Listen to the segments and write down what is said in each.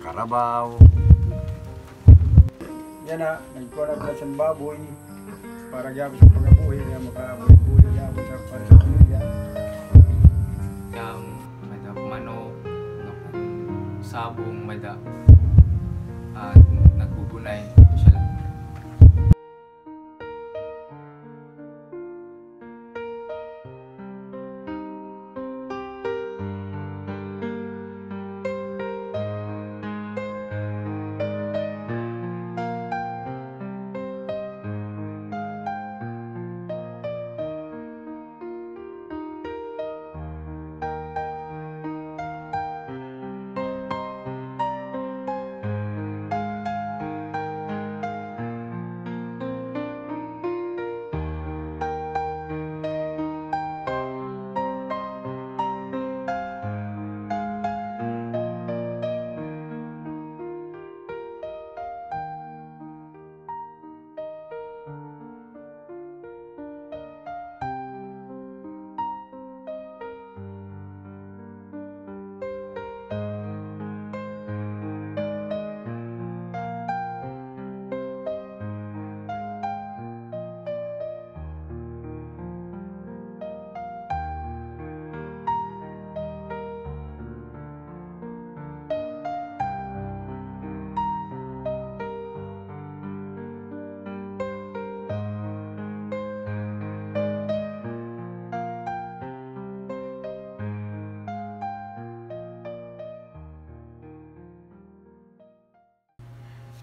karabaw. Yan na, nagkuha na sa baboy para gyapon sa pangabuhi niya makabuhi gyapon sa para sa pamilya. Yang mada manok, nga sabong mada at nagbubunay siya lang.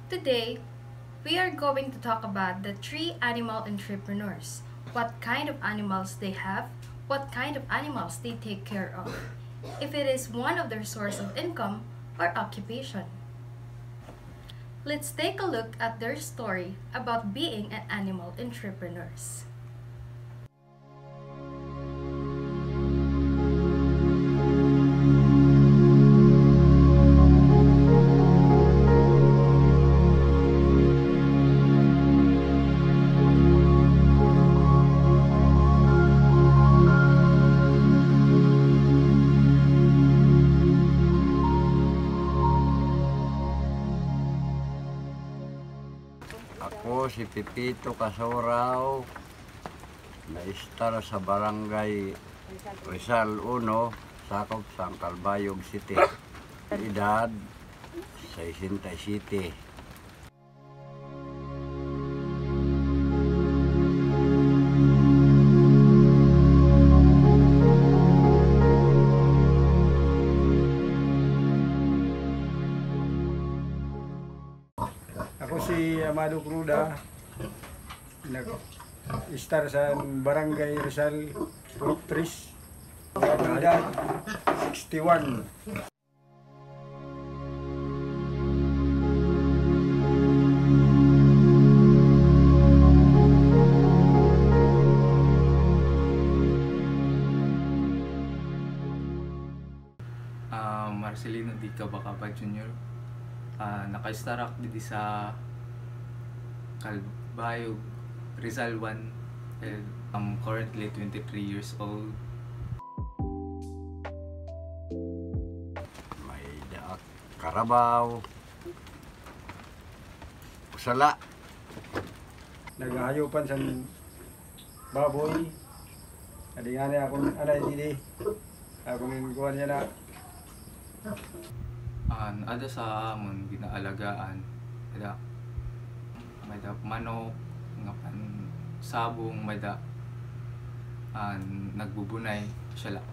Today, we are going to talk about the 3 animal entrepreneurs. What kind of animals they have, what kind of animals they take care of, if it is one of their source of income or occupation. Let's take a look at their story about being an animal entrepreneurs. Ako si Pipito Kasoraw, na-star sa barangay Rizal 1, sakop sa Calbayog City. Edad 67. Ako si Amado Cruda, nag-star sa barangay Rizal Group 3, edad 61. Marcelino Di Cabacaba Jr. Naka-star ako dito sa Calbayog Rizal 1. I'm currently 23 years old. May daak karabaw, usala. Naghayupan sa baboy. Adingani akong alay didi. Akong kuha niya na. Ada sa amon ginaalagaan ada mayda manok nga sabong mayda nagbubunay siya lang.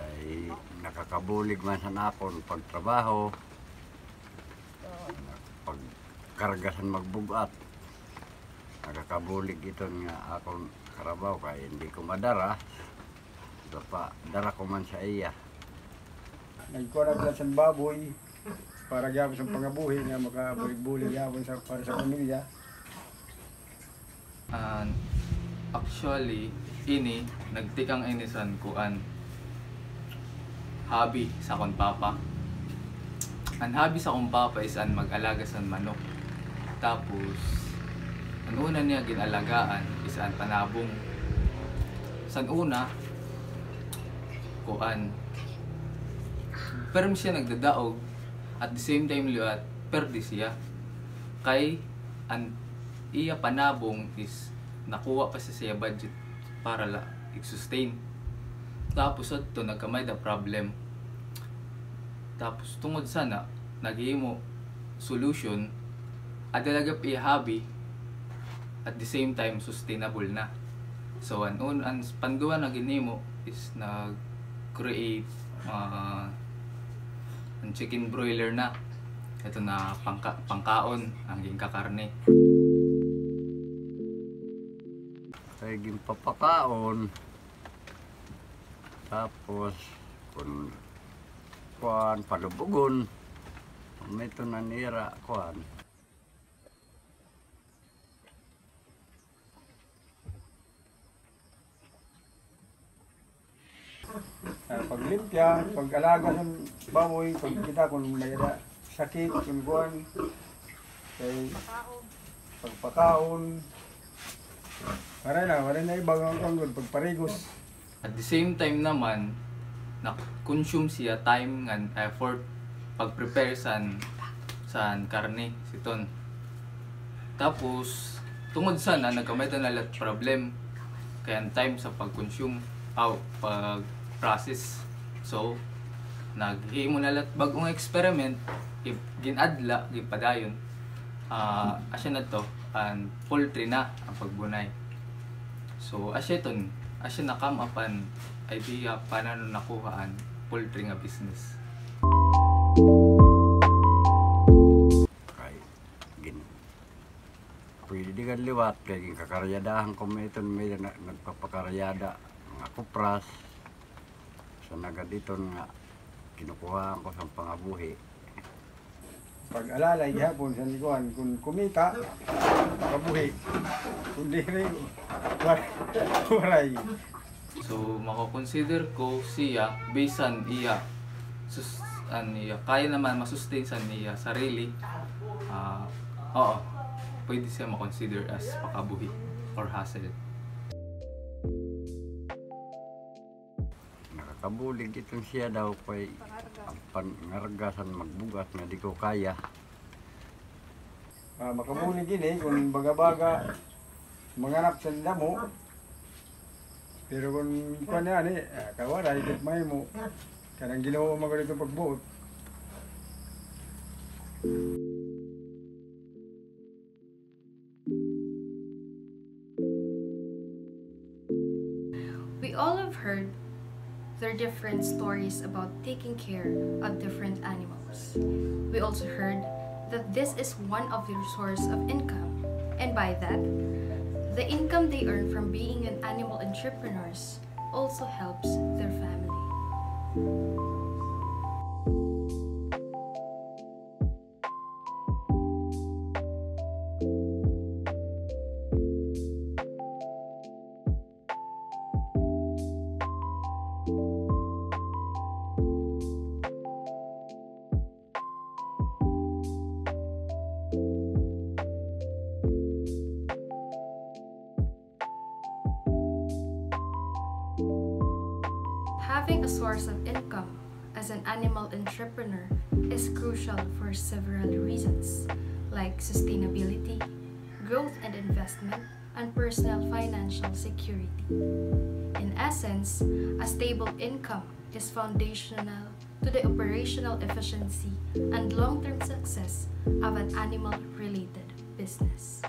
Ay nakakabulig man sa nakon pagtrabaho, pagkargasan magbugat. Nakakabulig ito nga akong karabaw kaya hindi ko madara. Dara ko man sa iya. Nagkuha na sa baboy para gyapon sa pangabuhi niya makabulig-bulig gyapon sa para sa pamilya. Actually, ini nagtikang inisan kuan hobby sa akong papa. Ang hobby sa akong papa is an mag-alaga sa manok. Tapos ang una niya ginalagaan is an panabong. San una kuan pero siya nagdadaog at the same time liwat perde siya kay ang iya panabong is nakuha pa siya budget para la i-sustain. Tapos adto nagkamay da problem. Tapos tungod sana naghimo solution adalaga iya hobby at the same time sustainable na. So ang panduwa na ginimo is nag-create ang chicken broiler na. Ito na pangkaon ang kakarne. Kaya gimpapakaon. Tapos kung kuan palubugon. May ito nanira kuan. Paglimpya, pag-alaga ng baboy, pag kita kung may sakit, kung kuwan, kay pagpakaon, wala na ibang ang pagparigos. At the same time naman, na-consume siya time and effort pag-prepare san karne siton. Tapos tungod sana nagkamay na lahat problem kaya ang time sa pag-consume pag-process. So naghimo na lahat bagong experiment ginadla gipadayon asya na to and poultry na ang pagbunay. So asya na come upan idea paano nakuhaan poultry nga business. Pwede ka liwat, kaya kakaryadahan ko may nagpapakaryada, mga kupras. So nagadito nga, kinukuhaan ko sa pangabuhi. Pag alalay hapon sa likuan, kung kumita, makabuhi. Kung di rin, waray. So mako-consider ko siya based on iya kaya naman masustain sa niya sarili. Oo. Pwede siya ma-consider as pakabuhi or hustle. Nakakabulig itong siya daw kay ang pangargasan magbugas na di ko kaya. Makabulig ini kung baga-baga manganap sa damo. Pero kung kuan na ani, kawaray ket may mo. Kanang ginawa mo ganito pagbuot. We all have heard their different stories about taking care of different animals. We also heard that this is one of their source of income, and by that, the income they earn from being an animal entrepreneurs also helps their family. Having a source of income as an animal entrepreneur is crucial for several reasons, like sustainability, growth and investment, and personal financial security. In essence, a stable income is foundational to the operational efficiency and long-term success of an animal-related business.